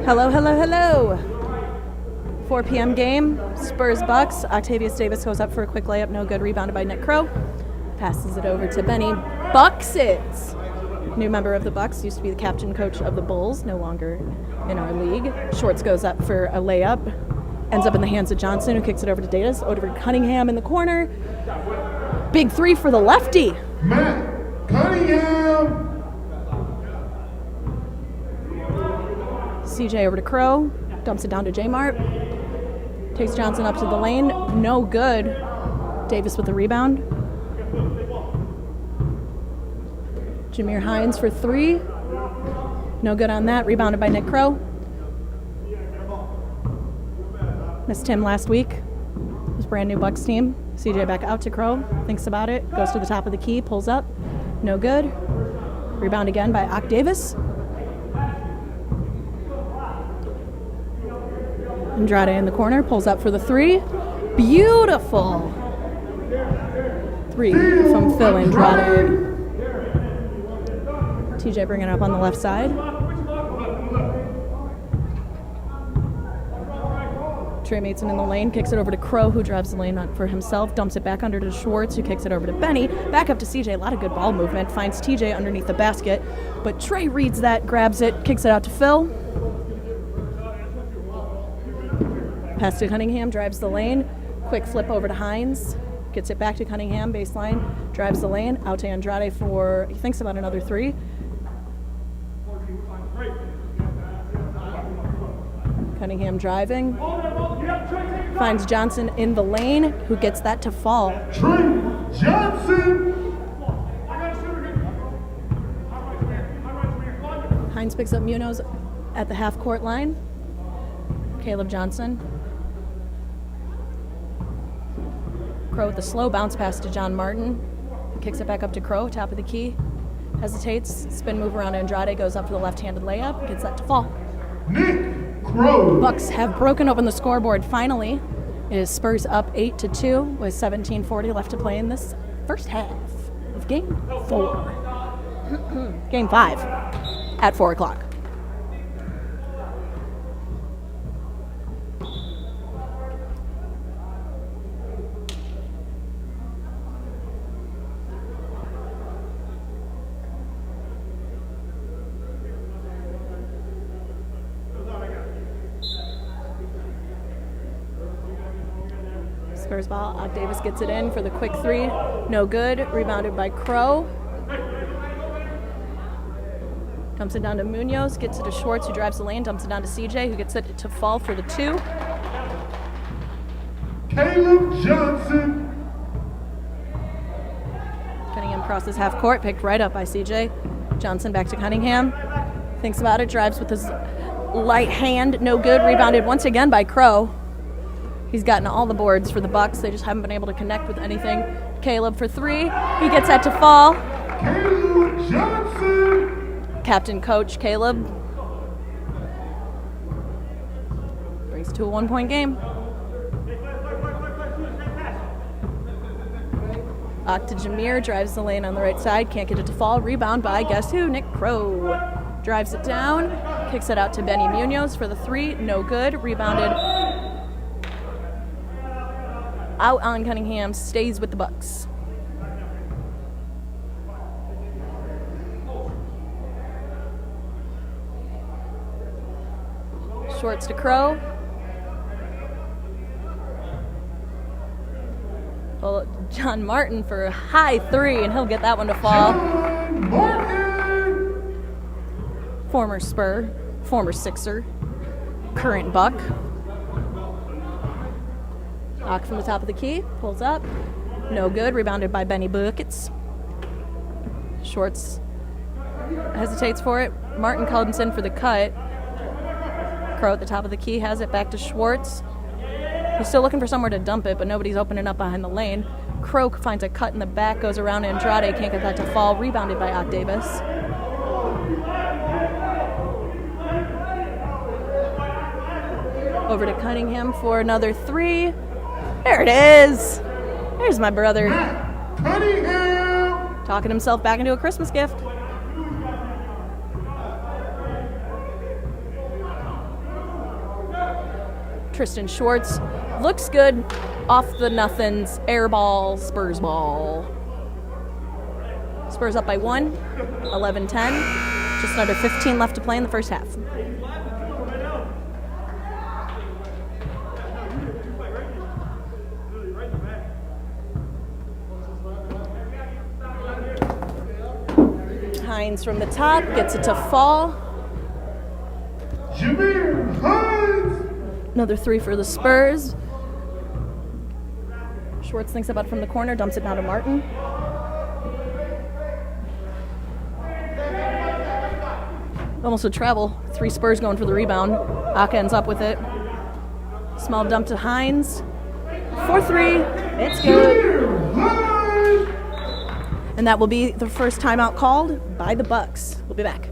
Hello, hello, hello. 4 p.m. game, Spurs Bucks. Octavius Davis goes up for a quick layup, no good. Rebounded by Nick Crow. Passes it over to Benny Bucksits. New member of the Bucks, used to be the captain coach of the Bulls, no longer in our league. Shorts goes up for a layup. Ends up in the hands of Johnson, who kicks it over to Davis. Over to Cunningham in the corner. Big three for the lefty. Matt Cunningham. CJ over to Crow. Dumps it down to J-Mart. Takes Johnson up to the lane. No good. Davis with the rebound. Jameer Hines for three. No good on that. Rebounded by Nick Crow. Missed him last week. His brand new Bucks team. CJ back out to Crow. Thinks about it. Goes to the top of the key. Pulls up. No good. Rebound again by Ock Davis. Andrade in the corner. Pulls up for the three. Beautiful. Three from Phil Andrade. TJ bringing it up on the left side. Trey Mason in the lane, kicks it over to Crow, who drives the lane for himself, dumps it back under to Schwartz, who kicks it over to Benny, back up to CJ, a lot of good ball movement, finds TJ underneath the basket, but Trey reads that, grabs it, kicks it out to Phil. Pass to Cunningham, drives the lane, quick flip over to Hines, gets it back to Cunningham, baseline, drives the lane, out to Andrade for, he thinks about another three. Cunningham driving, finds Johnson in the lane, who gets that to fall. Trey Johnson. Hines picks up Munoz at the half-court line. Caleb Johnson. Crow with the slow bounce pass to John Martin. Kicks it back up to Crow, top of the key. Hesitates, spin move around Andrade, goes up for the left-handed layup, gets that to fall. Nick Crow. Bucks have broken open the scoreboard finally. It is Spurs up 8-2 with 17:40 left to play in this first half of Game 4. Game 5 at 4 o'clock. Spurs ball. Ock Davis gets it in for the quick three. No good. Rebounded by Crow. Dumps it down to Munoz. Gets it to Schwartz, who drives the lane. Dumps it down to CJ, who gets it to fall for the two. Caleb Johnson. Cunningham crosses half court. Picked right up by CJ. Johnson back to Cunningham. Thinks about it. Drives with his light hand. No good. Rebounded once again by Crow. He's gotten all the boards for the Bucks. They just haven't been able to connect with anything. Caleb for three. He gets that to fall. Caleb Johnson. Captain coach Caleb brings it to a 1-point game. Ock to Jameer, drives the lane on the right side. Can't get it to fall. Rebound by guess who? Nick Crow. Drives it down. Kicks it out to Benny Munoz for the three. No good. Rebounded out on Cunningham, stays with the Bucks. Schwartz to Crow. Well, John Martin for a high three, and he'll get that one to fall. John Martin. Former Spur, former Sixer, current Buck. Ock from the top of the key, pulls up. No good, rebounded by Benny Buckets. Schwartz hesitates for it. Martin comes in for the cut. Crow at the top of the key has it back to Schwartz. He's still looking for somewhere to dump it, but nobody's opening up behind the lane. Crow finds a cut in the back, goes around Andrade, can't get that to fall. Rebounded by Ock Davis. Over to Cunningham for another three. There it is. There's my brother. Cunningham. Talking himself back into a Christmas gift. Tristan Schwartz looks good off the nothings. Air ball, Spurs ball. Spurs up by 1, 11-10. Just under 15 left to play in the first half. Hines from the top, gets it to fall. Jameer Hines. Another 3 for the Spurs. Schwartz thinks about it from the corner, dumps it down to Martin. Almost a travel. 3 Spurs going for the rebound. Aka ends up with it. Small dump to Hines. 4-3. It's good. And that will be the first timeout called by the Bucks. We'll be back.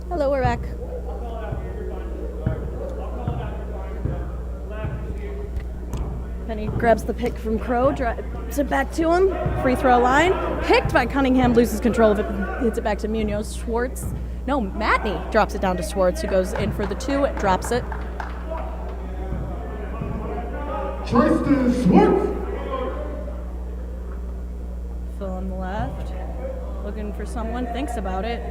Hello, we're back. Penny grabs the pick from Crow, drives it back to him. Free throw line. Picked by Cunningham, loses control of it, hits it back to Munoz. Matney drops it down to Schwartz, who goes in for the 2, drops it. Tristan Schwartz. Phil on the left. Looking for someone, thinks about it.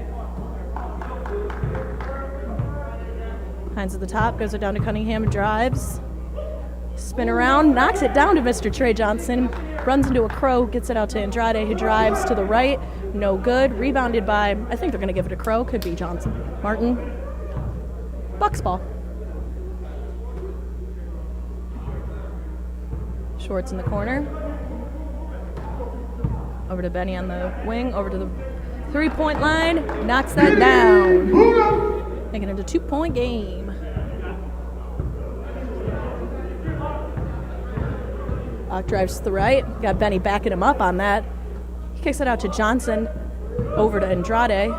Hines at the top, goes it down to Cunningham, drives. Spin around, knocks it down to Mr. Trey Johnson. Runs into a Crow, gets it out to Andrade, who drives to the right. No good. Rebounded by, I think they're going to give it a Crow. Could be Johnson. Martin. Bucks ball. Schwartz in the corner. Over to Benny on the wing. Over to the three-point line. Knocks that down. Making it a 2-point game. Ock drives to the right. Got Benny backing him up on that. He kicks it out to Johnson. Over to Andrade.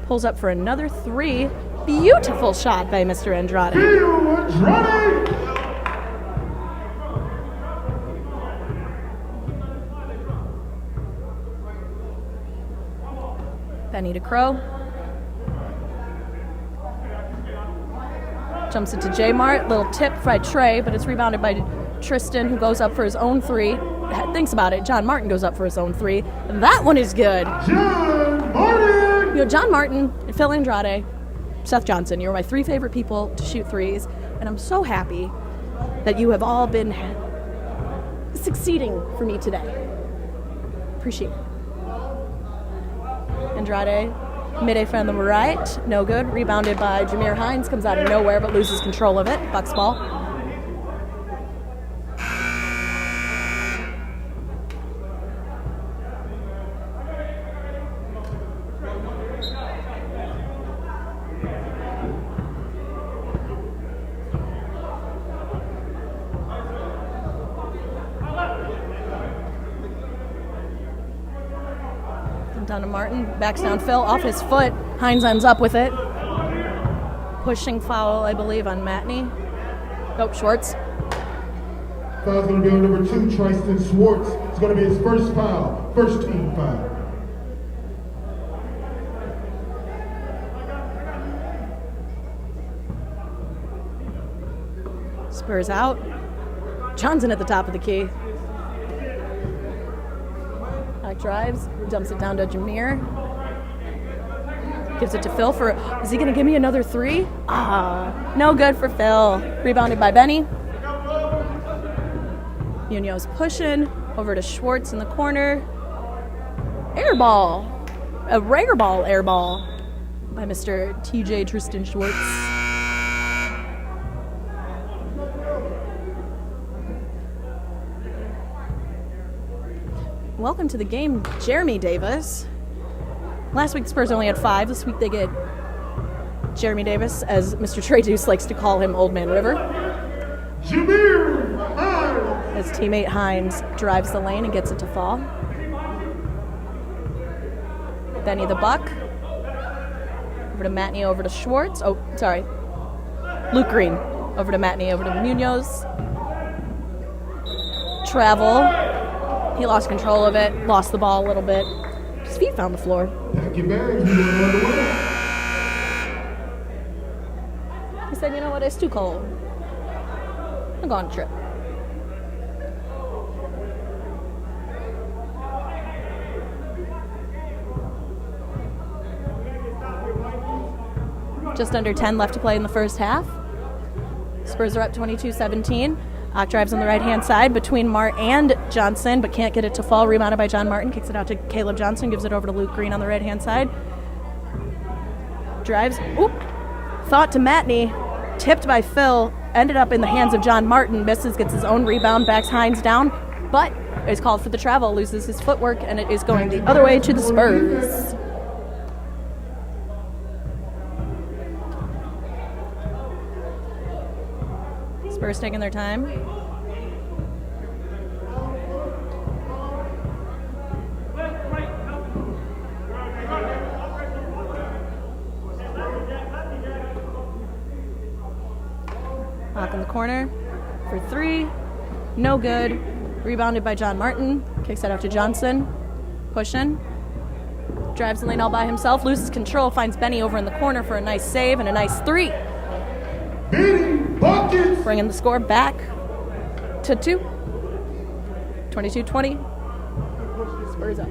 Pulls up for another 3. Beautiful shot by Mr. Andrade. Benny to Crow. Jumps it to J Mart. Little tip by Trey, but it's rebounded by Tristan, who goes up for his own 3. Thinks about it. John Martin goes up for his own 3. That one is good. John Martin. You know, John Martin, Phil Andrade, Seth Johnson, you're my 3 favorite people to shoot 3s, and I'm so happy that you have all been succeeding for me today. Appreciate it. Andrade, mid-A from the right, no good. Rebounded by Jameer Hines, comes out of nowhere but loses control of it. Bucks ball. Down to Martin, backs down Phil, off his foot. Hines ends up with it. Pushing foul, I believe, on Matney. Oh, Schwartz. Foul's going to be on number 2, Tristan Schwartz. It's going to be his first foul, first team foul. Spurs out. Johnson at the top of the key. Back drives, dumps it down to Jameer. Gives it to Phil for, is he going to give me another three? No good for Phil. Rebounded by Benny. Munoz pushing over to Schwartz in the corner. Air ball. A rare ball air ball by Mr. TJ Tristan Schwartz. Welcome to the game, Jeremy Davis. Last week, Spurs only had 5. This week, they get Jeremy Davis, as Mr. Trey Deuce likes to call him, Old Man River. Jameer Hines. His teammate Hines drives the lane and gets it to fall. Benny the Buck. Over to Matney, over to Schwartz. Oh, sorry. Luke Green. Over to Matney, over to Munoz. Travel. He lost control of it, lost the ball a little bit. His feet found the floor. Pack your bags, we're going on the way. He said, you know what, it's too cold. I'm going on a trip. Just under 10 left to play in the first half. Spurs are up 22-17. Ock drives on the right-hand side between Mart and Johnson, but can't get it to fall. Rebounded by John Martin. Kicks it out to Caleb Johnson. Gives it over to Luke Green on the right-hand side. Drives. Oop. Thought to Matney. Tipped by Phil. Ended up in the hands of John Martin. Misses. Gets his own rebound. Backs Hines down. But is called for the travel. Loses his footwork. And it is going the other way to the Spurs. Spurs taking their time. Ock in the corner for 3. No good. Rebounded by John Martin. Kicks it out to Johnson. Pushing. Drives the lane all by himself. Loses control. Finds Benny over in the corner for a nice save and a nice 3. Benny Buckets. Bringing the score back to 2. 22-20. Spurs up.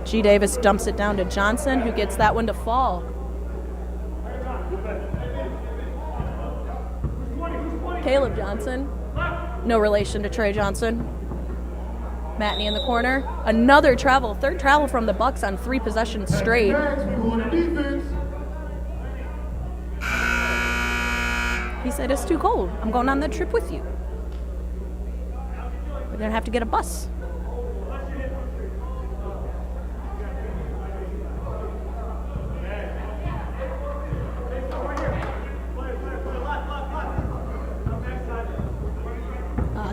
G. Davis dumps it down to Johnson, who gets that one to fall. Caleb Johnson. No relation to Trey Johnson. Matney in the corner. Another travel. 3rd travel from the Bucks on 3 possessions straight. He said, it's too cold. I'm going on that trip with you. We're going to have to get a bus.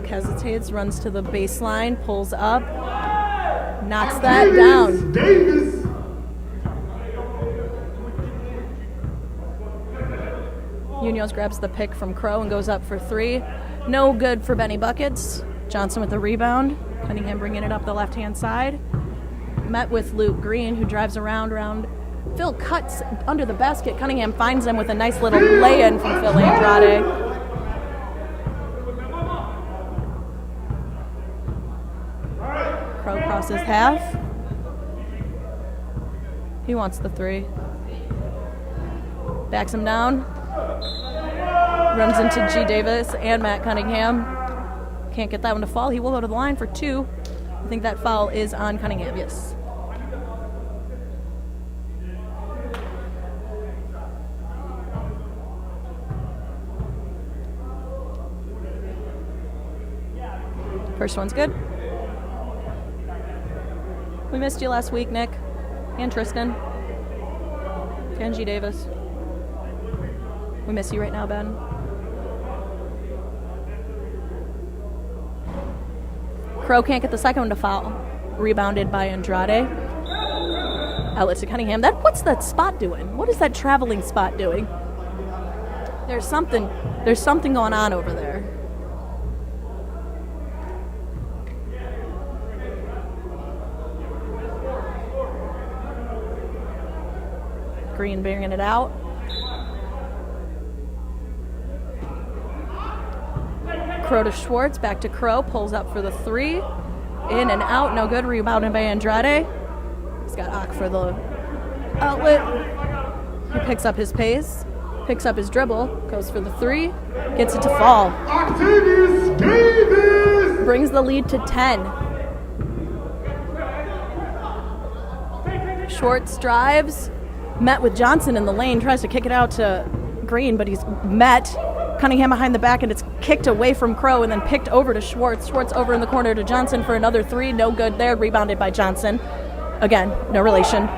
Hesitates, runs to the baseline, pulls up, knocks that down. Davis. Munoz grabs the pick from Crow and goes up for 3. No good for Benny Buckets. Johnson with the rebound. Cunningham bringing it up the left-hand side. Met with Luke Green, who drives around. Phil cuts under the basket. Cunningham finds him with a nice little lay-in from Phil Andrade. Crow crosses half. He wants the 3. Backs him down. Runs into G. Davis and Matt Cunningham. Can't get that one to fall. He will go to the line for 2. I think that foul is on Cunningham, yes. First one's good. We missed you last week, Nick. And Tristan. And G. Davis. We miss you right now, Ben. Crow can't get the second one to foul. Rebounded by Andrade. Outlet to Cunningham. What's that spot doing? What is that traveling spot doing? There's something going on over there. Green bringing it out. Crow to Schwartz, back to Crow, pulls up for the 3. In and out, no good. Rebounded by Andrade. He's got Ock for the outlet. He picks up his pace, picks up his dribble, goes for the 3, gets it to fall. Octavius Davis! Brings the lead to 10. Schwartz drives, met with Johnson in the lane, tries to kick it out to Green, but he's met. Cunningham behind the back, and it's kicked away from Crow and then picked over to Schwartz. Schwartz over in the corner to Johnson for another 3. No good there. Rebounded by Johnson. Again, no relation.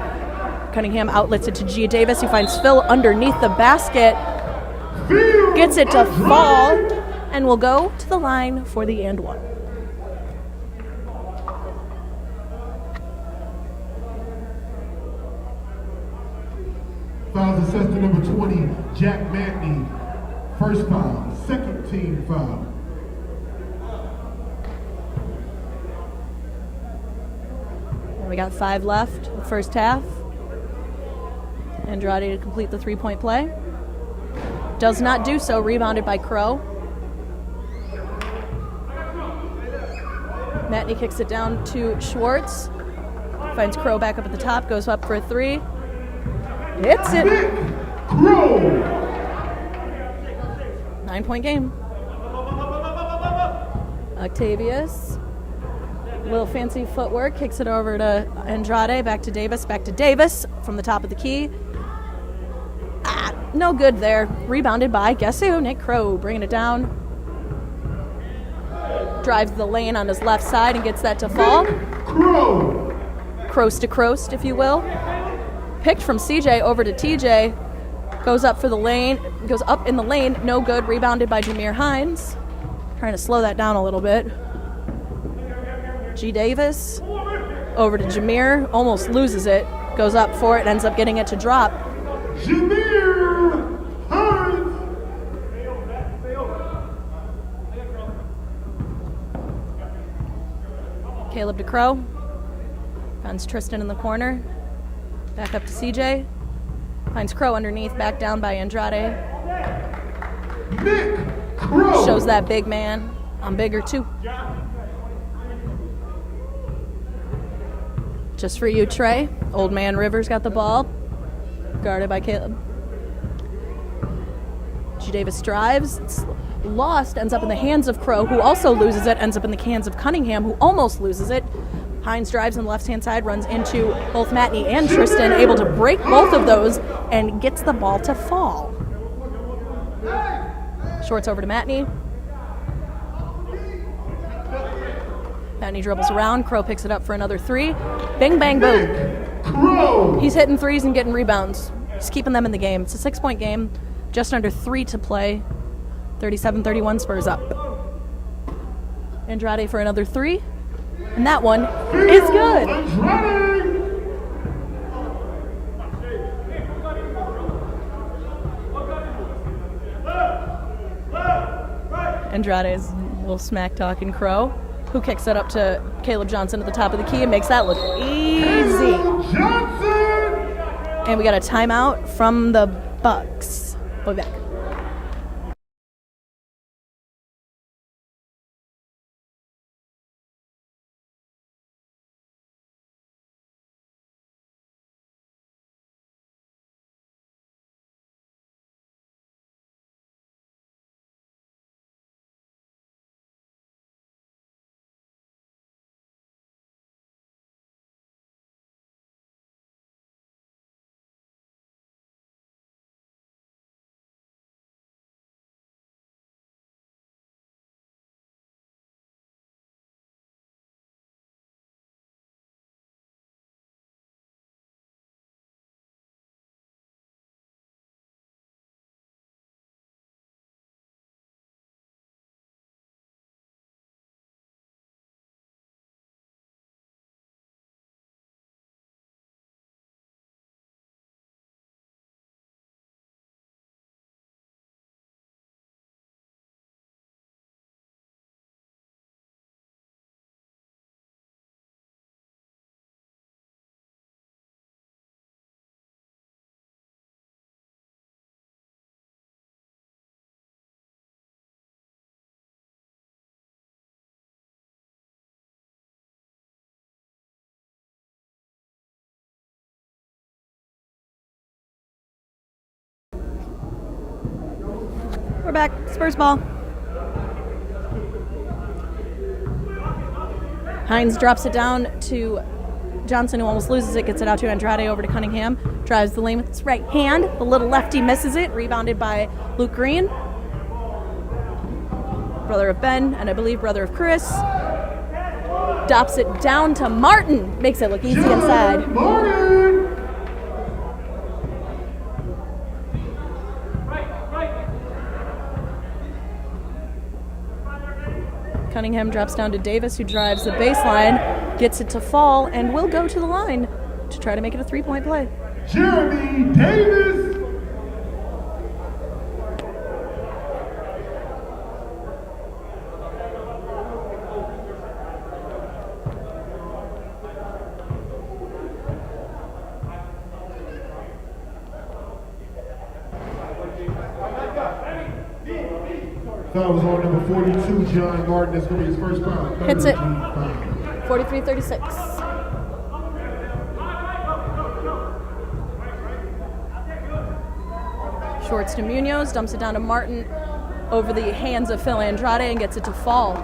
Cunningham outlets it to G. Davis. He finds Phil underneath the basket. Gets it to fall and will go to the line for the and 1. Fouls assessed to number 20, Jack Matney. First foul, second team foul. We got 5 left, the first half. Andrade to complete the 3-point play. Does not do so, rebounded by Crow. Matney kicks it down to Schwartz. Finds Crow back up at the top, goes up for a 3. Hits it. Crow! 9-point game. Octavius. Little fancy footwork, kicks it over to Andrade, back to Davis from the top of the key. No good there. Rebounded by, guess who? Nick Crow, bringing it down. Drives the lane on his left side and gets that to fall. Crow! Croast to croast, if you will. Picked from CJ over to TJ. Goes up for the lane, goes up in the lane, no good. Rebounded by Jameer Hines. Trying to slow that down a little bit. G. Davis over to Jameer, almost loses it, goes up for it, ends up getting it to drop. Jameer Hines! Caleb to Crow. Finds Tristan in the corner. Back up to CJ. Finds Crow underneath, back down by Andrade. Nick Crow! Shows that big man. I'm bigger too. Just for you, Trey. Old man Rivers got the ball. Guarded by Caleb. G. Davis drives. It's lost. Ends up in the hands of Crow, who also loses it. Ends up in the hands of Cunningham, who almost loses it. Hines drives on the left-hand side, runs into both Matney and Tristan, able to break both of those, and gets the ball to fall. Shorts over to Matney. Matney dribbles around. Crow picks it up for another 3. Bing, bang, boom. Crow! He's hitting threes and getting rebounds. He's keeping them in the game. It's a 6-point game. Just under 3 to play. 37-31, Spurs up. Andrade for another 3. And that one is good. Andrade's a little smack talking Crow, who kicks it up to Caleb Johnson at the top of the key and makes that look easy. And we got a timeout from the Bucks. We'll be back. We're back. Spurs ball. Hines drops it down to Johnson, who almost loses it, gets it out to Andrade, over to Cunningham, drives the lane with his right hand. The little lefty misses it, rebounded by Luke Green, brother of Ben, and I believe brother of Chris. Dops it down to Martin, makes it look easy inside. Cunningham drops down to Davis, who drives the baseline, gets it to fall, and will go to the line to try to make it a three-point play. Jeremy Davis. Foul was on number 42, John Martin. That's going to be his first foul. Hits it. 43-36. Shorts to Munoz, dumps it down to Martin over the hands of Phil Andrade and gets it to fall.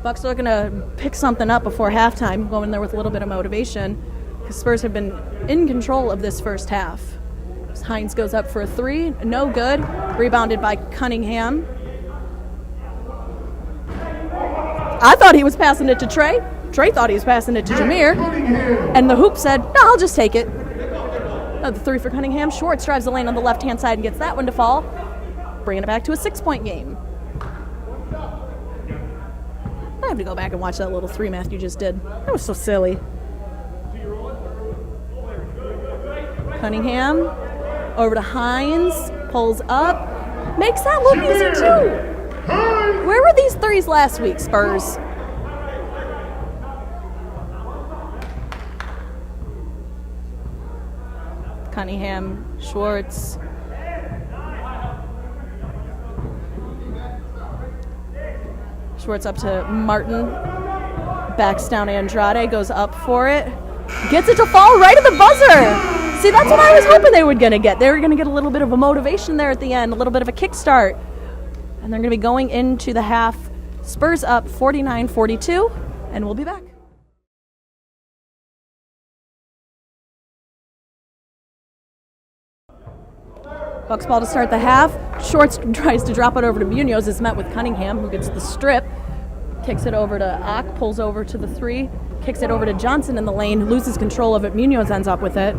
Bucks are looking to pick something up before halftime, going there with a little bit of motivation, because Spurs have been in control of this first half. Hines goes up for a three, no good. Rebounded by Cunningham. I thought he was passing it to Trey. Trey thought he was passing it to Jameer. And the hoop said, no, I'll just take it. The three for Cunningham. Schwartz drives the lane on the left-hand side and gets that one to fall, bringing it back to a 6-point game. I have to go back and watch that little three Matthew just did. That was so silly. Cunningham over to Hines, pulls up, makes that look easy too. Where were these threes last week, Spurs? Cunningham, Schwartz. Schwartz up to Martin, backs down Andrade, goes up for it, gets it to fall right at the buzzer. See, that's what I was hoping they were going to get. They were going to get a little bit of a motivation there at the end, a little bit of a kickstart. And they're going to be going into the half. Spurs up 49-42, and we'll be back. Bucks ball to start the half. Shorts tries to drop it over to Munoz, is met with Cunningham, who gets the strip. Kicks it over to Ock, pulls over to the three. Kicks it over to Johnson in the lane, loses control of it. Munoz ends up with it.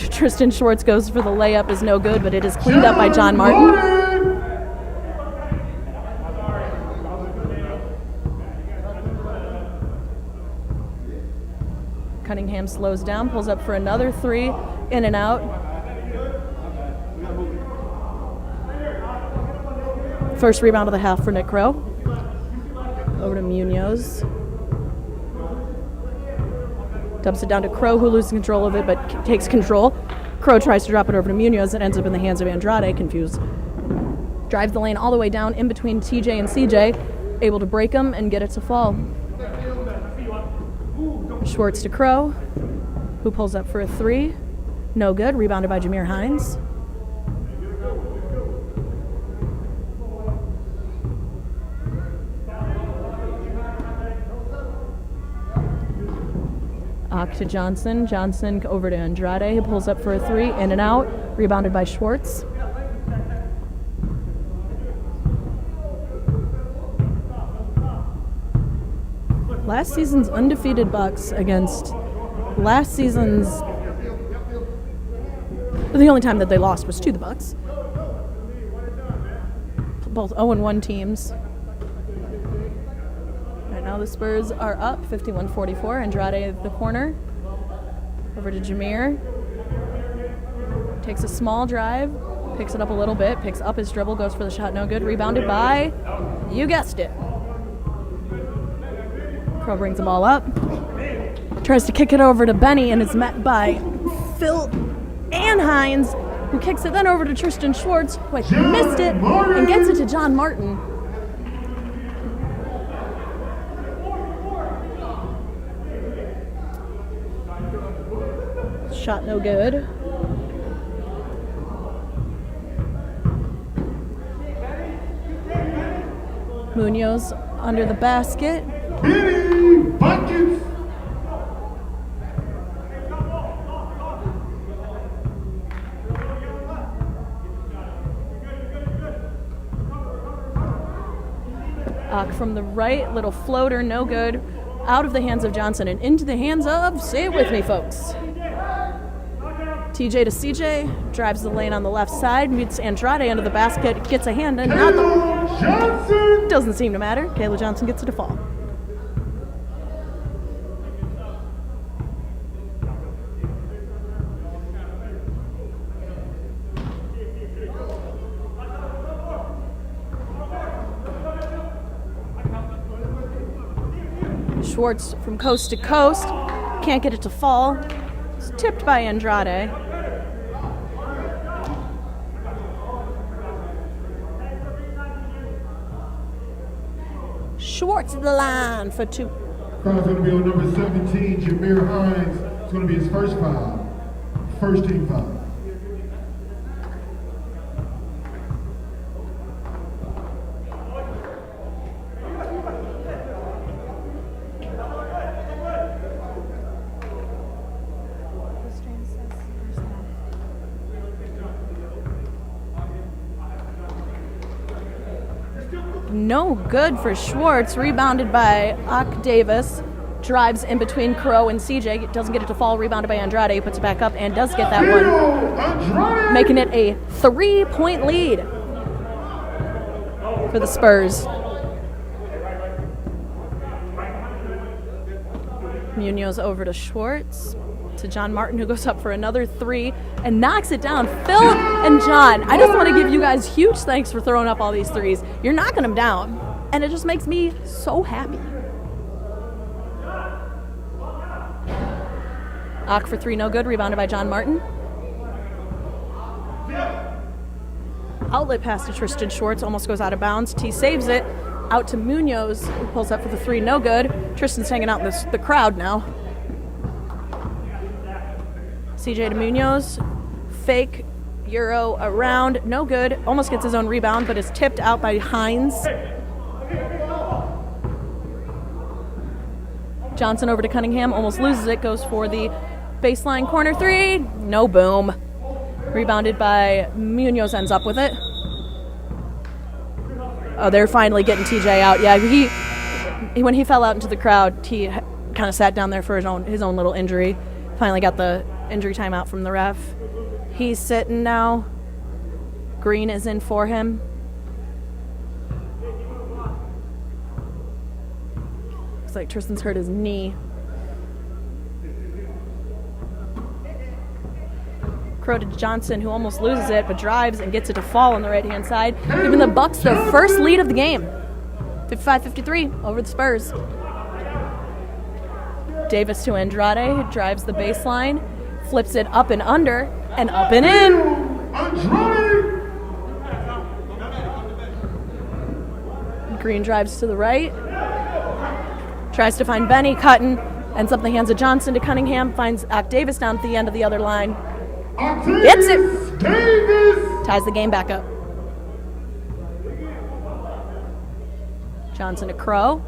Tristan Schwartz goes for the layup, is no good, but it is cleaned up by John Martin. Cunningham slows down, pulls up for another three, in and out. First rebound of the half for Nick Crow. Over to Munoz. Dumps it down to Crow, who loses control of it, but takes control. Crow tries to drop it over to Munoz. It ends up in the hands of Andrade, confused. Drives the lane all the way down in between TJ and CJ, able to break him and get it to fall. Schwartz to Crow, who pulls up for a three. No good. Rebounded by Jameer Hines. Ock to Johnson. Johnson over to Andrade. He pulls up for a three. In and out. Rebounded by Schwartz. Last season's undefeated Bucks against last season's... The only time that they lost was to the Bucks. Both 0-1 teams. Right now the Spurs are up 51-44. Andrade at the corner. Over to Jameer. Takes a small drive. Picks it up a little bit. Picks up his dribble. Goes for the shot. No good. Rebounded by... You guessed it. Crow brings the ball up. Tries to kick it over to Benny and is met by Phil and Hines, who kicks it then over to Tristan Schwartz, who missed it and gets it to John Martin. Shot no good. Munoz under the basket. Benny Buckets. From the right, little floater, no good. Out of the hands of Johnson and into the hands of, say it with me, folks. TJ to CJ, drives the lane on the left side, meets Andrade under the basket, gets a hand, and Johnson. Doesn't seem to matter. Kayla Johnson gets it to fall. Schwartz from coast to coast, can't get it to fall. It's tipped by Andrade. Schwartz the line for two. Foul's going to be on number 17, Jameer Hines. It's going to be his first foul. First team foul. No good for Schwartz. Rebounded by Ak Davis. Drives in between Crow and CJ. Doesn't get it to fall. Rebounded by Andrade. Puts it back up and does get that one. Making it a 3-point lead for the Spurs. Munoz over to Schwartz. To John Martin, who goes up for another three and knocks it down. Phil and John, I just want to give you guys huge thanks for throwing up all these threes. You're knocking them down, and it just makes me so happy. Ock for three, no good. Rebounded by John Martin. Outlet pass to Tristan Schwartz, almost goes out of bounds. T saves it. Out to Munoz, who pulls up for the three, no good. Tristan's hanging out in the crowd now. CJ to Munoz, fake, Euro around, no good. Almost gets his own rebound, but is tipped out by Hines. Johnson over to Cunningham, almost loses it, goes for the baseline corner three, no boom. Rebounded by Munoz, ends up with it. Oh, they're finally getting TJ out. Yeah, he when he fell out into the crowd, he kind of sat down there for his own little injury. Finally got the injury timeout from the ref. He's sitting now. Green is in for him. Looks like Tristan's hurt his knee. Crow to Johnson, who almost loses it, but drives and gets it to fall on the right-hand side, giving the Bucks their first lead of the game. 55-53 over the Spurs. Davis to Andrade, drives the baseline, flips it up and under, and up and in. Green drives to the right, tries to find Benny, cutting, ends up in the hands of Johnson to Cunningham, finds Ak Davis down at the end of the other line. Hits it! Davis. Ties the game back up. Johnson to Crow.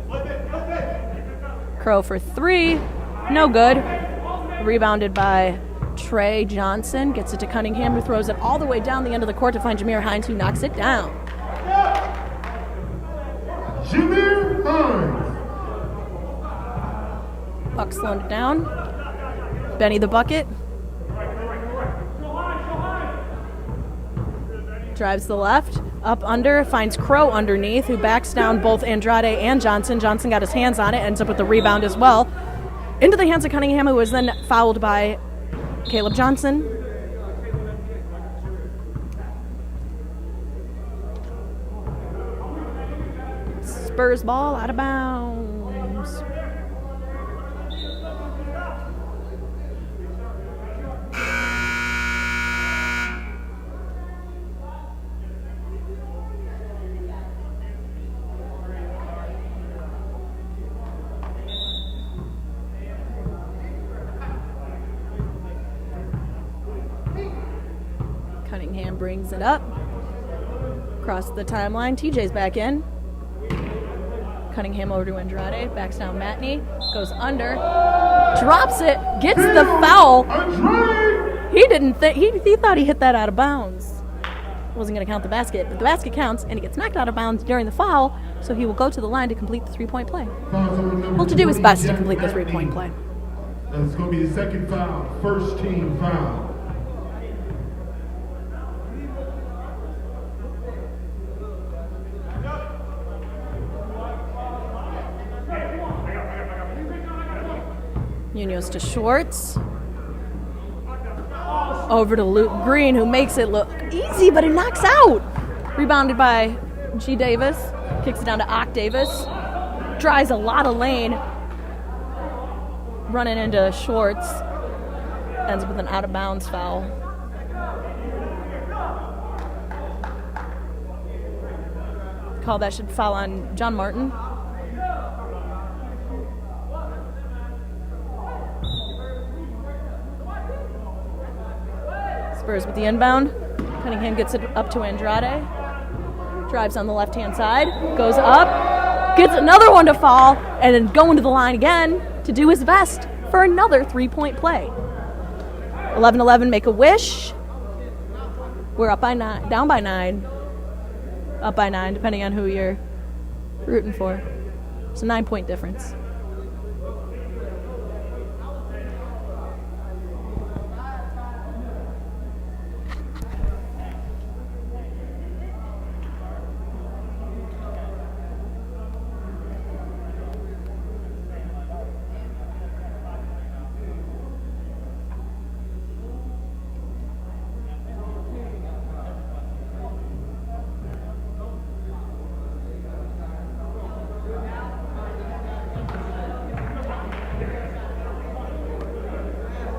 Crow for three, no good. Rebounded by Trey Johnson, gets it to Cunningham, who throws it all the way down the end of the court to find Jameer Hines, who knocks it down. Jameer Hines. Buck slowing it down. Benny the bucket. Drives the left, up under, finds Crow underneath, who backs down both Andrade and Johnson. Johnson got his hands on it, ends up with the rebound as well. Into the hands of Cunningham, who was then fouled by Caleb Johnson. Spurs ball out of bounds. Cunningham brings it up. Across the timeline, TJ's back in. Cunningham over to Andrade, backs down Matney, goes under, drops it, gets the foul. He didn't think he thought he hit that out of bounds. Wasn't going to count the basket, but the basket counts, and he gets knocked out of bounds during the foul, so he will go to the line to complete the three-point play. Well, to do his best to complete the three-point play. That's going to be the second foul, first team foul. Munoz to Schwartz. Over to Luke Green, who makes it look easy, but it knocks out. Rebounded by G. Davis. Kicks it down to Ock Davis. Drives a lot of lane. Running into Schwartz. Ends up with an out-of-bounds foul. Call that should foul on John Martin. Spurs with the inbound. Cunningham gets it up to Andrade. Drives on the left-hand side. Goes up. Gets another one to fall. And then going to the line again to do his best for another three-point play. 11-11, make a wish. We're up by 9. Down by 9. Up by 9, depending on who you're rooting for. It's a 9-point difference.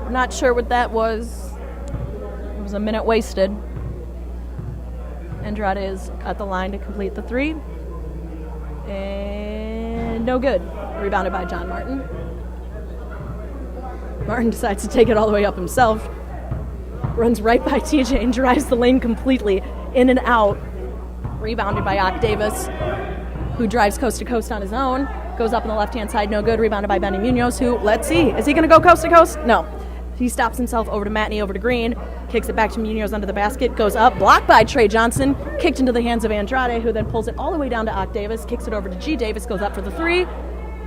Not sure what that was. It was a minute wasted. Andrade is at the line to complete the three. And no good. Rebounded by John Martin. Martin decides to take it all the way up himself. Runs right by TJ and drives the lane completely in and out. Rebounded by Ock Davis, who drives coast to coast on his own. Goes up on the left-hand side, no good. Rebounded by Benny Munoz, who, let's see, is he going to go coast to coast? No. He stops himself over to Matney, over to Green, kicks it back to Munoz under the basket, goes up, blocked by Trey Johnson, kicked into the hands of Andrade, who then pulls it all the way down to Ock Davis, kicks it over to G. Davis, goes up for the three,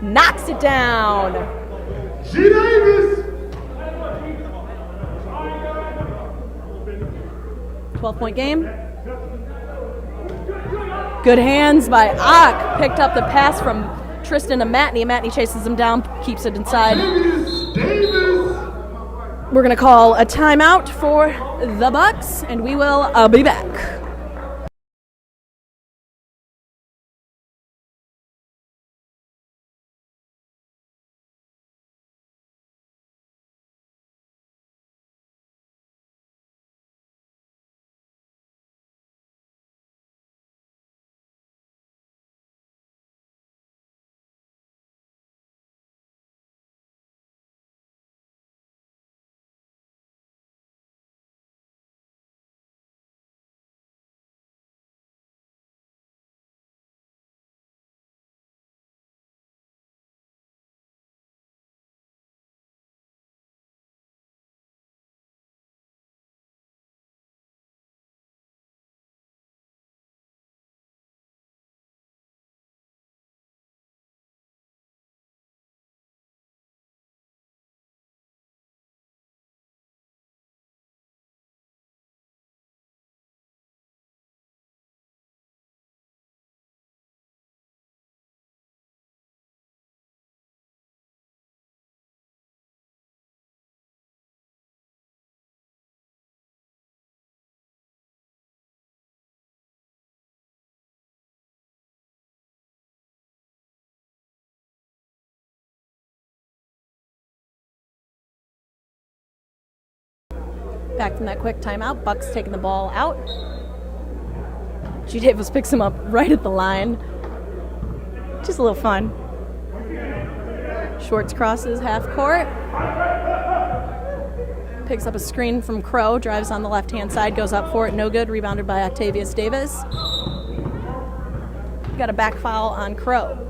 knocks it down. G. Davis! 12-point game. Good hands by Ock. Picked up the pass from Tristan to Matney. Matney chases him down, keeps it inside. Davis! We're going to call a timeout for the Bucks, and we will be back. Back from that quick timeout, Bucks taking the ball out. G. Davis picks him up right at the line. Just a little fun. Schwartz crosses half court. Picks up a screen from Crow, drives on the left-hand side, goes up for it, no good. Rebounded by Octavius Davis. Got a back foul on Crow.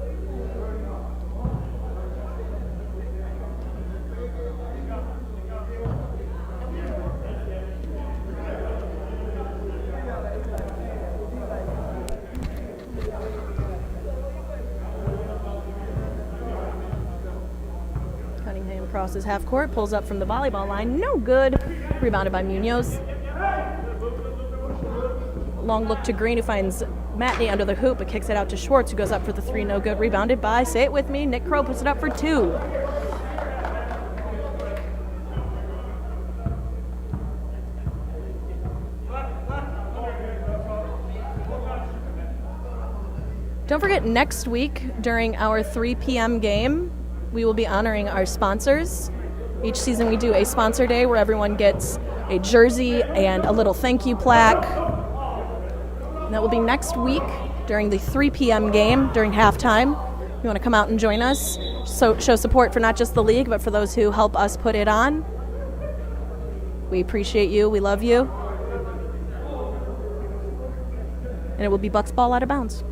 Cunningham crosses half court, pulls up from the volleyball line. No good. Rebounded by Munoz. Long look to Green, who finds Matney under the hoop, but kicks it out to Schwartz, who goes up for the three. No good. Rebounded by, say it with me, Nick Crow puts it up for two. Don't forget, next week during our 3 p.m. game, we will be honoring our sponsors. Each season we do a sponsor day where everyone gets a jersey and a little thank you plaque. And that will be next week during the 3 p.m. game during halftime. You want to come out and join us, so show support for not just the league, but for those who help us put it on. We appreciate you. We love you. And it will be Bucks ball out of bounds.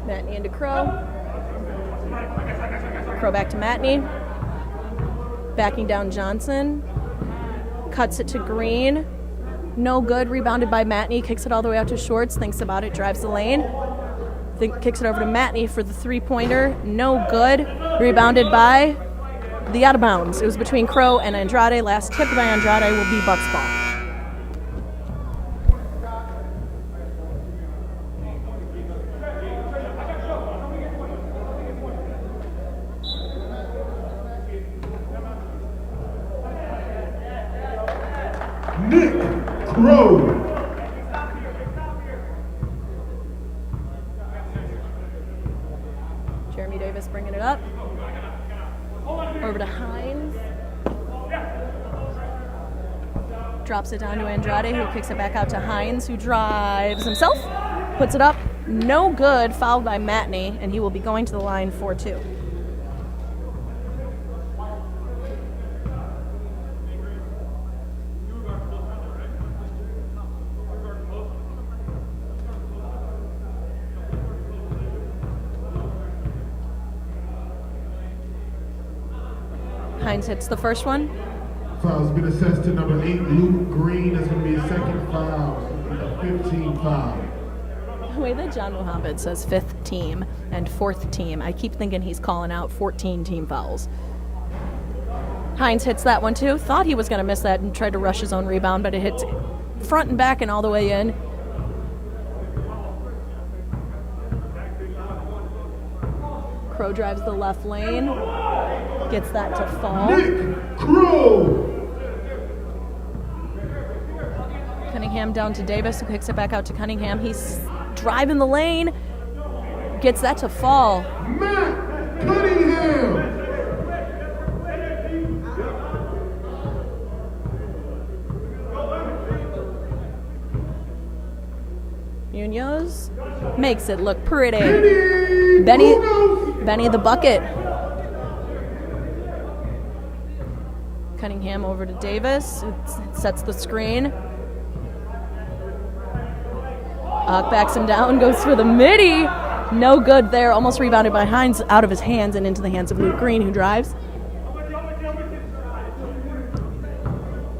Matney into Crow. Crow back to Matney. Backing down Johnson. Cuts it to Green. No good. Rebounded by Matney. Kicks it all the way out to Schwartz. Thinks about it. Drives the lane. Kicks it over to Matney for the three-pointer. No good. Rebounded by the out of bounds. It was between Crow and Andrade. Last tip by Andrade will be Bucks ball. Nick Crow. Jeremy Davis bringing it up. Over to Hines. Drops it down to Andrade, who kicks it back out to Hines, who drives himself. Puts it up. No good. Fouled by Matney, and he will be going to the line for two. Hines hits the first one. Foul's been assessed to number 8, Luke Green. That's going to be a second foul, a 15 foul. The way that John Muhammad says fifth team and fourth team, I keep thinking he's calling out 14 team fouls. Hines hits that one too. Thought he was going to miss that and tried to rush his own rebound, but it hits front and back and all the way in. Crow drives the left lane. Gets that to fall. Nick Crow. Cunningham down to Davis, who kicks it back out to Cunningham. He's driving the lane. Gets that to fall. Matt Cunningham. Munoz makes it look pretty. Benny Benny the bucket. Cunningham over to Davis. It sets the screen. Ock backs him down, goes for the midi. No good there. Almost rebounded by Hines, out of his hands and into the hands of Luke Green, who drives.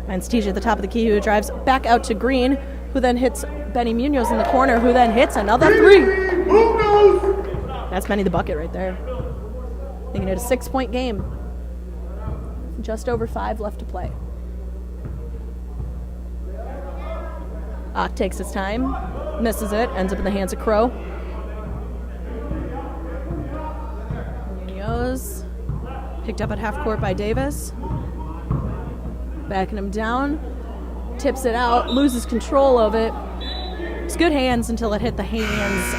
Finds TJ at the top of the key, who drives back out to Green, who then hits Benny Munoz in the corner, who then hits another three. That's Benny the bucket right there. Making it a 6-point game. Just over 5 left to play. Ock takes his time, misses it, ends up in the hands of Crow. Munoz picked up at half court by Davis. Backing him down, tips it out, loses control of it. It's good hands until it hit the hands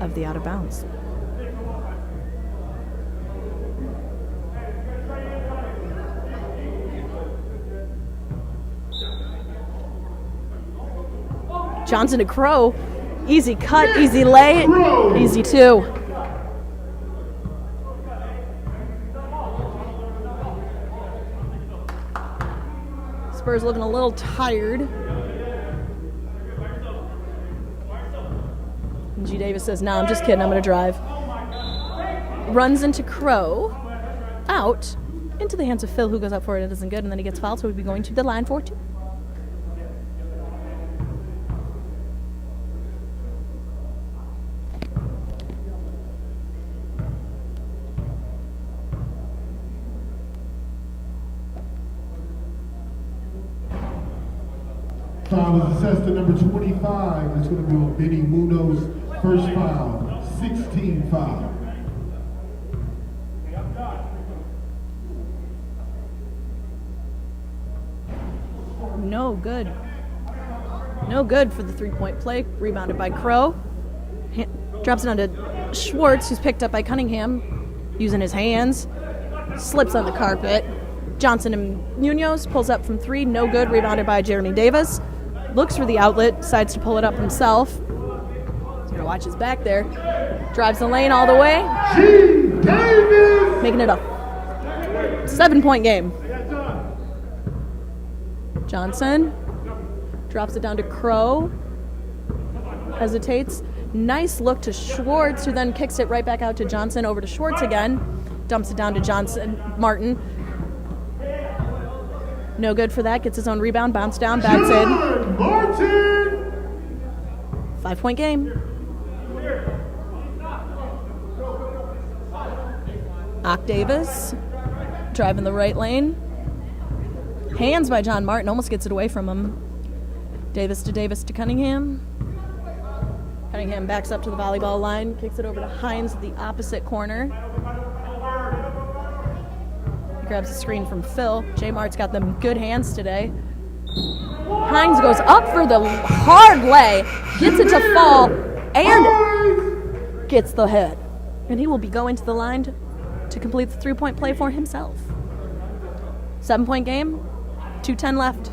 of the out of bounds. Johnson to Crow. Easy cut, easy lay, easy two. Spurs looking a little tired. And G. Davis says, "No, I'm just kidding. I'm going to drive." Runs into Crow. Out. Into the hands of Phil, who goes up for it. It isn't good, and then he gets fouled, so we'll be going to the line for 2. Foul is assessed to number 25. It's going to be on Benny Munoz. First foul, 16 foul. No good. No good for the three-point play. Rebounded by Crow. Drops it onto Schwartz, who's picked up by Cunningham, using his hands. Slips on the carpet. Johnson and Munoz pulls up from 3. No good. Rebounded by Jeremy Davis. Looks for the outlet. Decides to pull it up himself. He's going to watch his back there. Drives the lane all the way. G. Davis! Making it a 7-point game. Johnson drops it down to Crow. Hesitates. Nice look to Schwartz, who then kicks it right back out to Johnson. Over to Schwartz again. Dumps it down to Johnson. Martin. No good for that. Gets his own rebound. Bounce down. Backs in. Martin! 5-point game. Ock Davis. Driving the right lane. Hands by John Martin. Almost gets it away from him. Davis to Cunningham. Cunningham backs up to the volleyball line. Kicks it over to Hines at the opposite corner. He grabs a screen from Phil. J Mart's got them good hands today. Hines goes up for the hard lay. Gets it to fall. And gets the hit. And he will be going to the line to complete the 3-point play for himself. 7-point game. 2:10 left.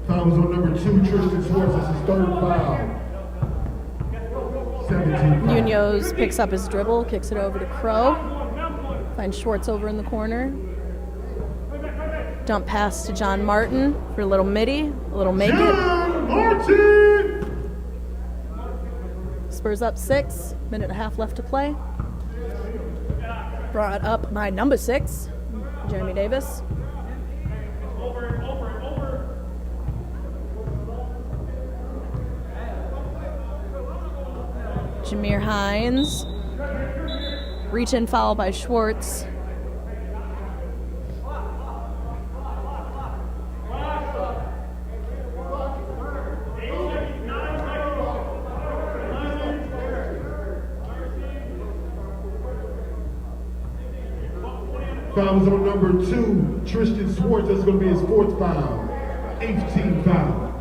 Foul was on number 2, Tristan Schwartz. That's his 3rd foul. 17 foul. Munoz picks up his dribble, kicks it over to Crow. Finds Schwartz over in the corner. Dump pass to John Martin for a little midi, a little make it. John Martin! Spurs up 6, minute and a half left to play. Brought up by number 6, Jeremy Davis. Jameer Hines. Reach in foul by Schwartz. Foul was on number 2, Tristan Schwartz. That's going to be his 4th foul. 18 foul.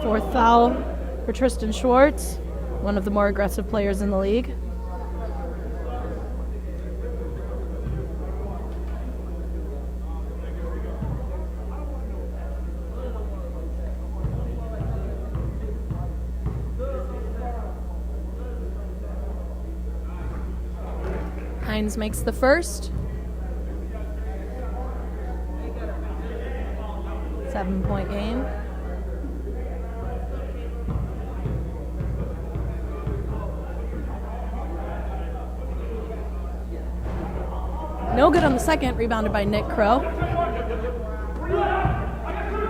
4th foul for Tristan Schwartz, one of the more aggressive players in the league. Hines makes the first. 7-point game. No good on the second, rebounded by Nick Crow.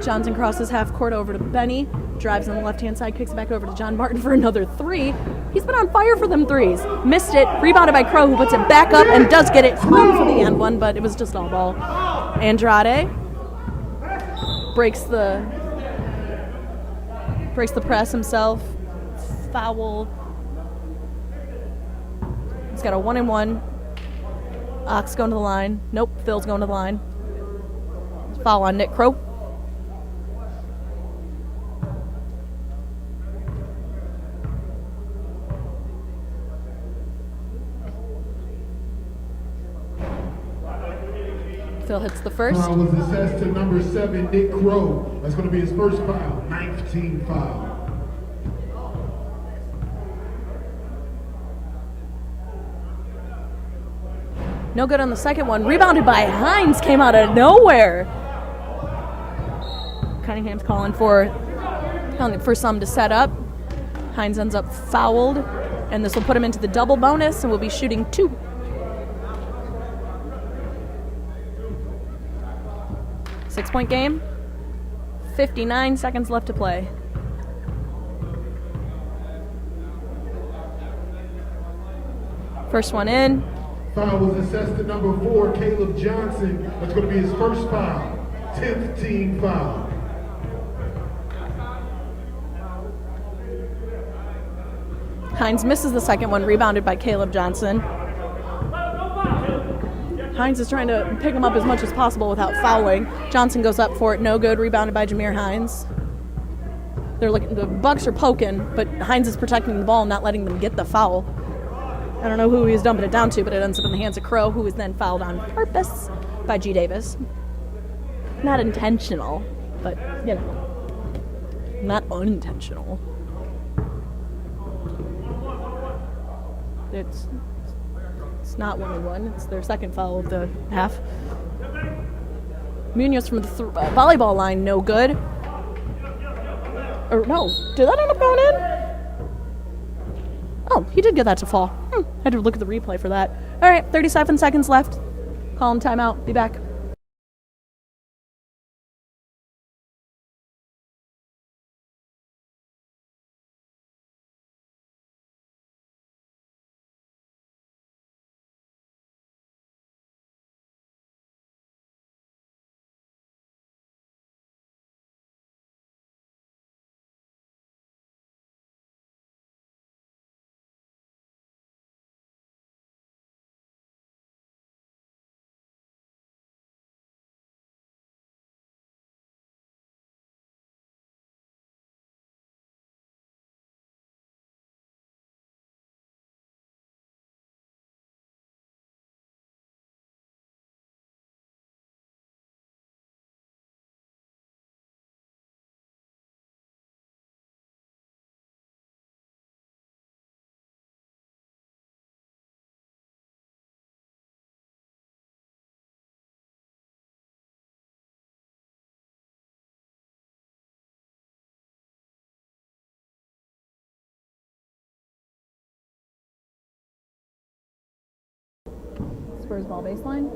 Johnson crosses half court over to Benny, drives on the left-hand side, kicks it back over to John Martin for another 3. He's been on fire for them threes. Missed it, rebounded by Crow, who puts it back up and does get it home for the end one, but it was just all ball. Andrade breaks the press himself. Foul. He's got a 1-and-1. Ox going to the line. Nope, Phil's going to the line. Foul on Nick Crow. Phil hits the first. Foul was assessed to number 7, Nick Crow. That's going to be his first foul, 9th team foul. No good on the second one. Rebounded by Hines, came out of nowhere. Cunningham's calling for some to set up. Hines ends up fouled, and this will put him into the double bonus, and we'll be shooting 2. Six-point game. 59 seconds left to play. First one in. Foul was assessed to number 4, Caleb Johnson. That's going to be his first foul, 10th team foul. Hines misses the second one, rebounded by Caleb Johnson. Hines is trying to pick him up as much as possible without fouling. Johnson goes up for it, no good, rebounded by Jameer Hines. The Bucks are poking, but Hines is protecting the ball, not letting them get the foul. I don't know who he's dumping it down to, but it ends up in the hands of Crow, who is then fouled on purpose by G. Davis. Not intentional, but, not unintentional. It's not 1-1. It's their second foul of the half. Munoz from the volleyball line, no good. Or no, did that end up going in? Oh, he did get that to fall. I had to look at the replay for that. All right, 37 seconds left. Call him timeout. Be back. Spurs ball baseline.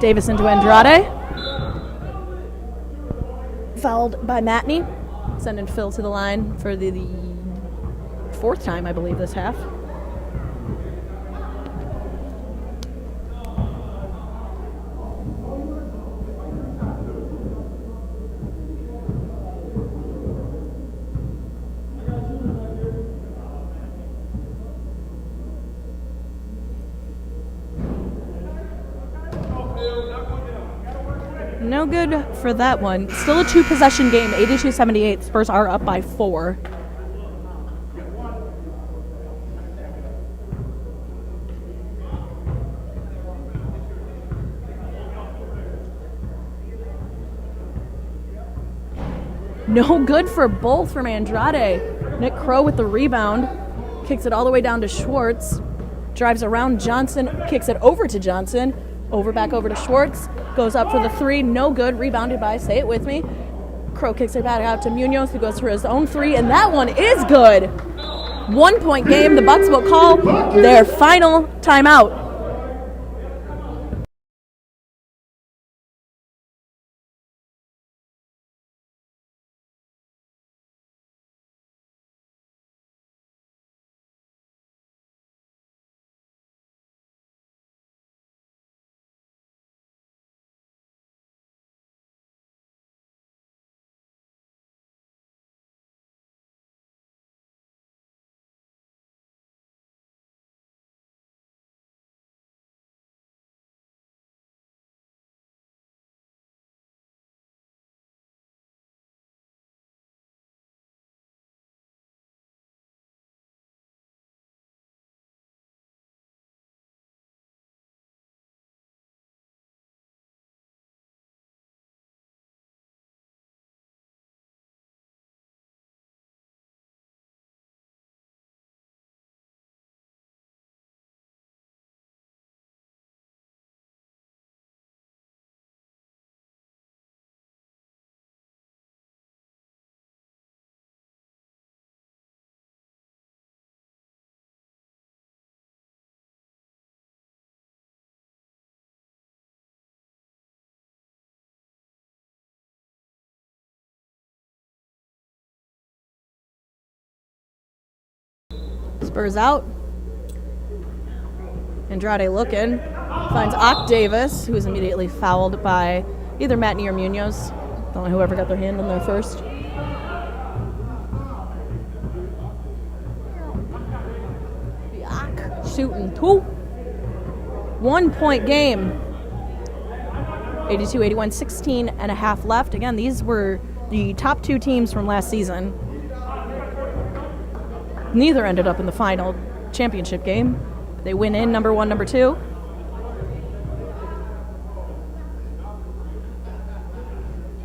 Davis into Andrade. Fouled by Matney. Sending Phil to the line for the 4th time, I believe, this half. No good for that one. Still a 2-possession game, 82-78. Spurs are up by 4. No good for both from Andrade. Nick Crow with the rebound. Kicks it all the way down to Schwartz. Drives around Johnson. Kicks it over to Johnson. Back over to Schwartz. Goes up for the 3. No good. Rebounded by, say it with me, Crow. Kicks it back out to Munoz, who goes for his own 3. And that one is good. 1-point game. The Bucks will call their final timeout. Spurs out. Andrade looking. Finds Ock Davis, who is immediately fouled by either Matney or Munoz. Don't know whoever got their hand on there first. Ock shooting 2. 1 point game. 82-81, 16 and a half left. Again, these were the top 2 teams from last season. Neither ended up in the final championship game. They win in number 1, number 2.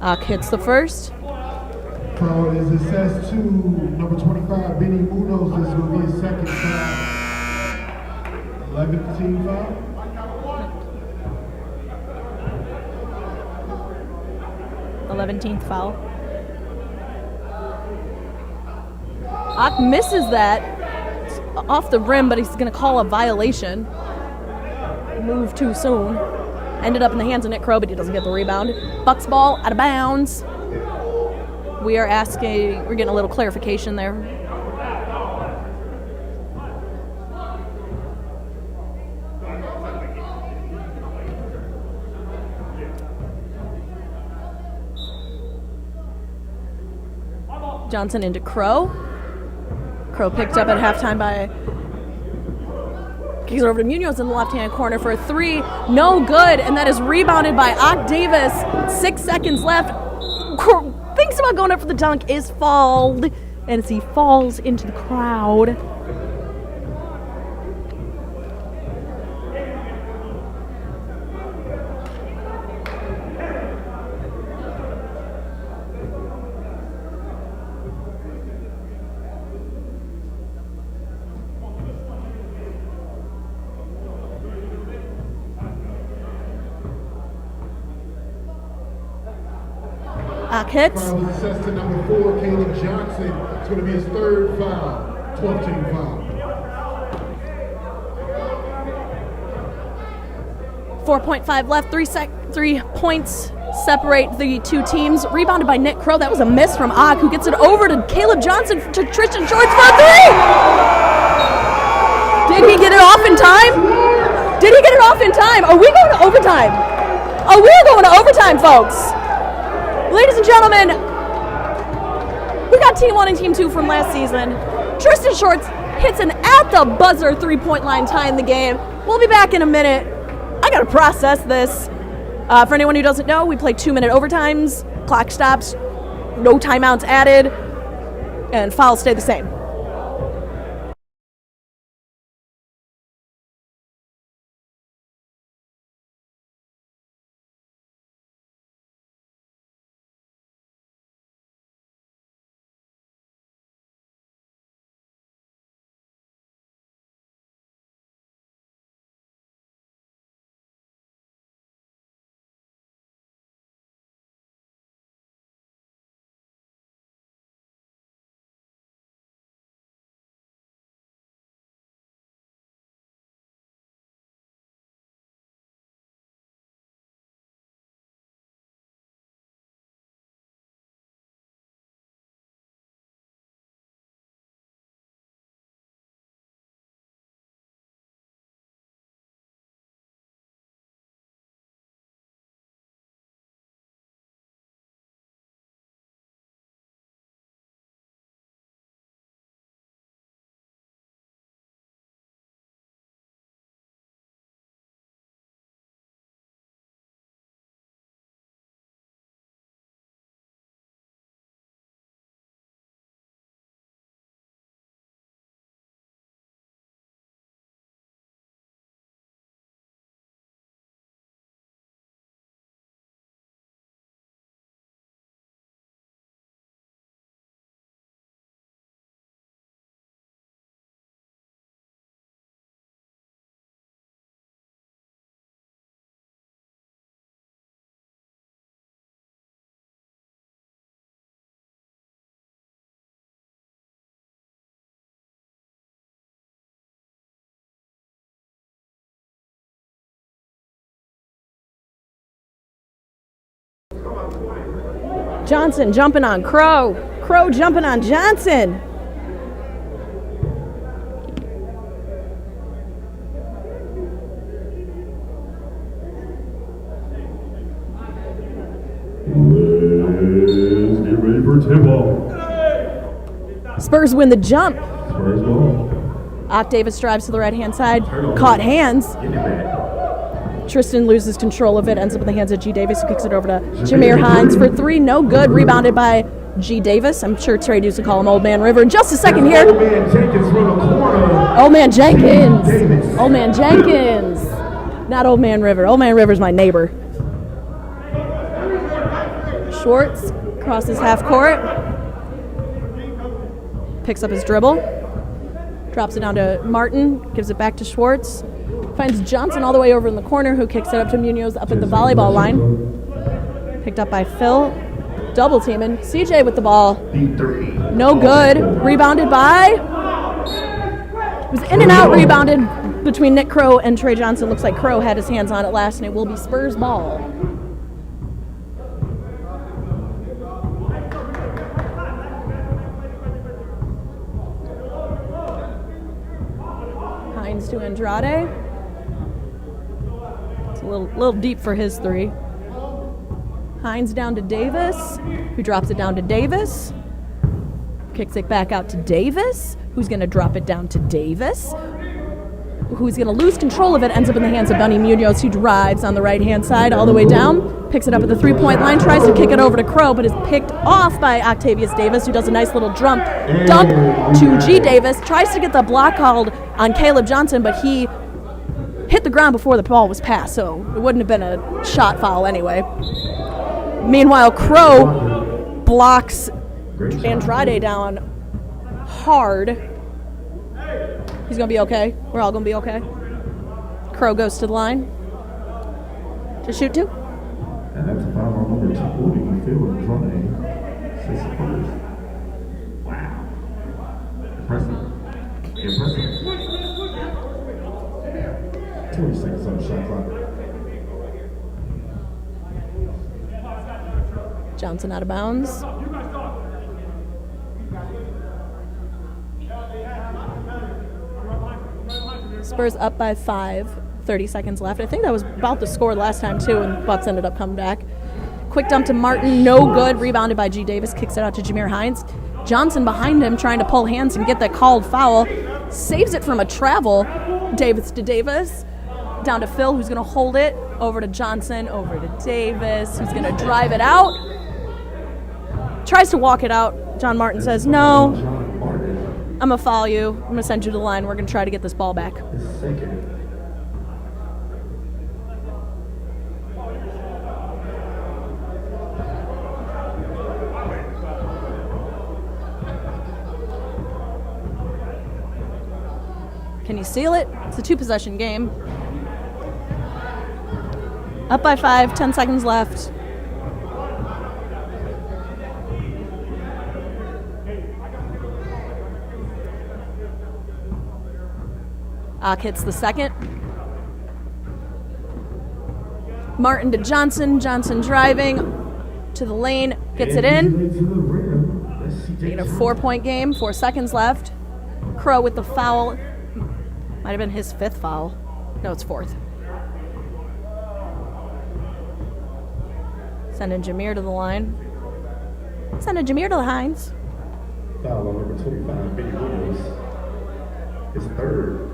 Ock hits the first. Foul is assessed to number 25, Benny Munoz. This will be his second foul. 11th team foul. 11th foul. Ock misses that. It's off the rim, but he's going to call a violation. Move too soon. Ended up in the hands of Nick Crow, but he doesn't get the rebound. Bucks ball out of bounds. We're getting a little clarification there. Johnson into Crow. Crow picked up at halftime by... Kicks it over to Munoz in the left-hand corner for a 3. No good, and that is rebounded by Ock Davis. 6 seconds left. Crow thinks about going up for the dunk, is fouled, and as he falls into the crowd. Ock hits. Foul is assessed to number 4, Caleb Johnson. It's going to be his 3rd foul. 12th team foul. 4.5 left. 3 points separate the 2 teams. Rebounded by Nick Crow. That was a miss from Ock, who gets it over to Caleb Johnson to Tristan Shorts for a 3. Did he get it off in time? Did he get it off in time? Are we going to overtime? Oh, we're going to overtime, folks. Ladies and gentlemen, we got Team 1 and Team 2 from last season. Tristan Shorts hits an at-the-buzzer 3-point line tie in the game. We'll be back in a minute. I got to process this. For anyone who doesn't know, we play 2-minute overtimes, clock stops, no timeouts added, and fouls stay the same. Johnson jumping on Crow. Crow jumping on Johnson. Let's get ready for tip-off. Spurs win the jump. Spurs ball. Davis drives to the right-hand side. Caught hands. Get it back. Tristan loses control of it, ends up in the hands of G. Davis, who kicks it over to Jameer Hines for three. No good. Rebounded by G. Davis. I'm sure Trey used to call him Old Man River. In just a second here. Old Man Jenkins from the corner. Old Man Jenkins. Davis. Old Man Jenkins. Not Old Man River. Old Man River's my neighbor. Schwartz crosses half court. Picks up his dribble. Drops it down to Martin. Gives it back to Schwartz. Finds Johnson all the way over in the corner, who kicks it up to Munoz up at the volleyball line. Picked up by Phil. Double teaming. CJ with the ball. No good. Rebounded by... It was in and out rebounded between Nick Crow and Trey Johnson. Looks like Crow had his hands on it last, and it will be Spurs ball. Hines to Andrade. It's a little deep for his three. Hines down to Davis, who drops it down to Davis. Kicks it back out to Davis, who's going to drop it down to Davis, who's going to lose control of it, ends up in the hands of Bunny Munoz, who drives on the right-hand side all the way down, picks it up at the three-point line, tries to kick it over to Crow, but is picked off by Octavius Davis, who does a nice little dump to G. Davis, tries to get the block called on Caleb Johnson, but he hit the ground before the ball was passed, so it wouldn't have been a shot foul anyway. Meanwhile, Crow blocks Andrade down hard. He's going to be okay. We're all going to be okay. Crow goes to the line to shoot two. And that's a foul on number 2. You feel Andrade. Says Spurs. Wow. Impressive. 20 seconds on the shot clock. Johnson out of bounds. Spurs up by 5, 30 seconds left. I think that was about the score last time too, and Bucks ended up coming back. Quick dump to Martin, no good. Rebounded by G. Davis, kicks it out to Jameer Hines. Johnson behind him trying to pull hands and get that called foul. Saves it from a travel. Davis to Davis. Down to Phil, who's going to hold it. Over to Johnson, over to Davis, who's going to drive it out. Tries to walk it out. John Martin says, no, I'm going to foul you. I'm going to send you to the line. We're going to try to get this ball back. Can you seal it? It's a 2-possession game. Up by 5, 10 seconds left. Ock hits the second. Martin to Johnson. Johnson driving to the lane. Gets it in. Making a 4-point game. 4 seconds left. Crow with the foul. Might have been his 5th foul. No, it's 4th. Sending Jameer to the line. Sending Jameer to the Hines. Foul on number 25, Benny Williams. His 3rd.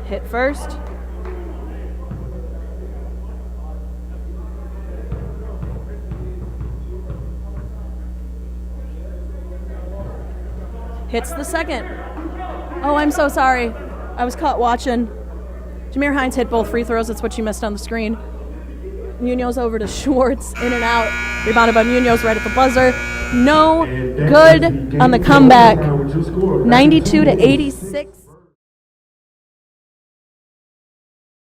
Hit first. Hits the second. Oh, I'm so sorry. I was caught watching. Jameer Hines hit both free throws. That's what you missed on the screen. Munoz over to Schwartz. In and out. Rebounded by Munoz right at the buzzer. No good on the comeback. 92 to 86.